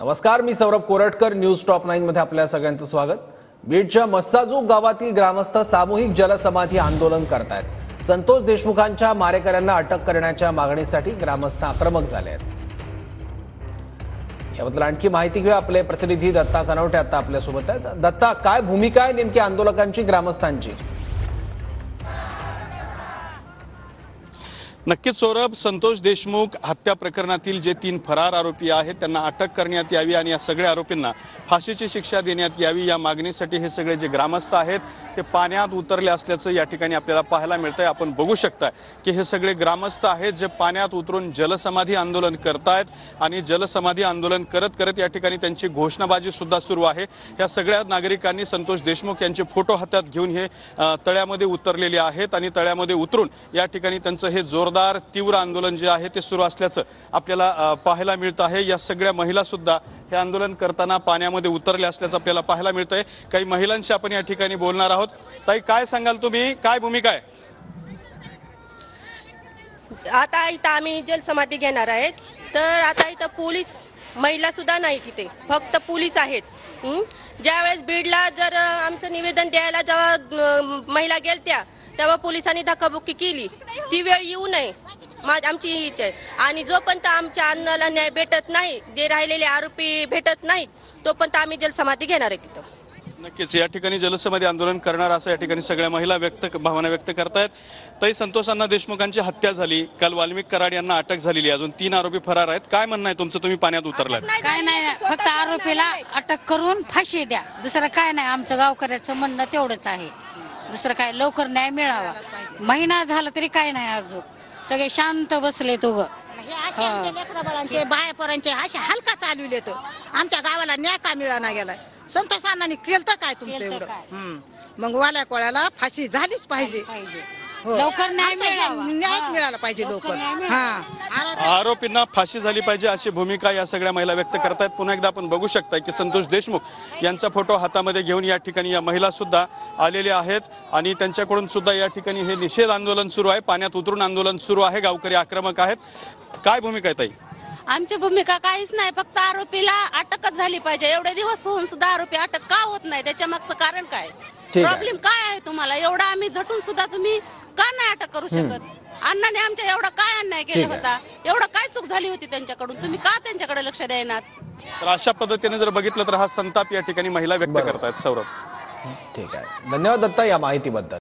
नमस्कार, मी Saurabh Koratkar. News top 9 मध्ये आपल्या सगळ्यांचं स्वागत. बीडच्या मस्साजूक गावातील ग्रामस्थ सामूहिक जलसमाधी आंदोलन करतायत. संतोष देशमुखांच्या मारेकऱ्यांना अटक करण्याच्या मागणीसाठी ग्रामस्थ आक्रमक झाले आहेत. याबद्दल आणखी माहिती घेऊया. आपले प्रतिनिधी दत्ता कनवटे आता आपल्या सोबत आहेत. दत्ता, काय भूमिका आहे नेमकी आंदोलकांची, ग्रामस्थांची? नक्कीच सौरभ, संतोष देशमुख हत्या प्रकरणातील जे 3 फरार आरोपी आहेत त्यांना अटक करण्यात यावी आणि या सगळ्या आरोपींना फाशीची शिक्षा देण्यात यावी या मागणीसाठी हे सगळे जे ग्रामस्थ आहेत ते पाण्यात उतरले असल्याचं या ठिकाणी आपल्याला पाहायला मिळतंय. आपण बघू शकता की हे सगळे ग्रामस्थ आहेत जे पाण्यात उतरून जलसमाधी आंदोलन करतायत आणि जलसमाधी आंदोलन करत करत या ठिकाणी त्यांची घोषणाबाजी सुद्धा सुरू आहे. या सगळ्या नागरिकांनी संतोष देशमुख यांचे फोटो हातात घेऊन हे तळ्यामध्ये उतरलेले आहेत आणि तळ्यामध्ये उतरून या ठिकाणी त्यांचं हे जोरदार तीव्र आंदोलन जे आहे ते सुरू असल्याचं आपल्याला पाहायला मिळतं आहे. या सगळ्या महिला सुद्धा हे आंदोलन करताना पाण्यामध्ये उतरले असल्याचं आपल्याला पाहायला मिळतंय. काही महिलांशी आपण या ठिकाणी बोलणार आहोत. ताई, काय सांगाल तुम्ही, काय भूमिका आहे? आता इथं आम्ही जलसमाधी घेणार आहेत, तर आता इथं पोलीस महिला सुद्धा नाही, तिथे फक्त पोलीस आहेत. ज्यावेळेस बीडला जर आमचं निवेदन द्यायला जेव्हा महिला गेलत्या तेव्हा पोलिसांनी धक्काबुक्की केली. ती वेळ येऊ नये आमची इच्छा आहे. आणि जोपर्यंत आमच्या अन्नाला न्याय भेटत नाही, जे राहिलेले आरोपी भेटत नाहीत, तोपर्यंत आम्ही जलसमाधी घेणार आहे तिथं. नक्कीच या ठिकाणी जलसमाधी आंदोलन करणार असं या ठिकाणी सगळ्या महिला भावना व्यक्त करतायत. ताई, संतोष अण्णा देशमुखांची हत्या झाली, काल वाल्मिक कराड यांना अटक झालेली, अजून 3 आरोपी फरार आहेत. काय म्हणणं आहे तुमचं? तुम्ही पाण्यात उतरलात. काय नाही, फक्त आरोपीला अटक करून फाशी द्या, दुसरं काय नाही. आमचं गावकऱ्याचं म्हणणं तेवढंच आहे, दुसरं काय. लवकर न्याय मिळावा. महिना झाला तरी काय नाही, अजून सगळे शांत बसले. बायापोरांचे असे हलका चालविले. तो आमच्या गावाला न्याय का मिळाना गेलाय? संतोष अण्णांनी केलं काय तुमचं एवढं? मग वाल्या कोळ्याला फाशी झालीच पाहिजे. लवकर न्याय मिळाला पाहिजे लवकर. आरोपींना फाशी झाली पाहिजे अशी भूमिका या सगळ्या महिला व्यक्त करतायत. पुन्हा एकदा आपण बघू शकताय की संतोष देशमुख यांचा फोटो हातामध्ये घेऊन या ठिकाणी या महिला सुद्धा आलेल्या आहेत आणि त्यांच्याकडून सुद्धा या ठिकाणी हे निषेध आंदोलन सुरू आहे. पाण्यात उतरून आंदोलन सुरू आहे. गावकरी आक्रमक आहेत. काय भूमिका आहे ताई? आमची भूमिका काहीच नाही, फक्त आरोपीला अटकच झाली पाहिजे. एवढे दिवस होऊन सुद्धा आरोपी अटक का होत नाही, त्याच्या मागचं कारण काय? प्रॉब्लेम काय आहे तुम्हाला? एवढा आम्ही झटून सुद्धा तुम्ही का नाही अटक करू शकत? अण्णाने आमच्या एवढा काय अन्याय केला होता? एवढं काय चूक झाली होती त्यांच्याकडून? तुम्ही का त्यांच्याकडे लक्ष द्यायनात? तर अशा पद्धतीने जर बघितलं तर हा संताप या ठिकाणी महिला व्यक्त करतायत. सौरभ, ठीक आहे. धन्यवाद दत्ता या माहितीबद्दल.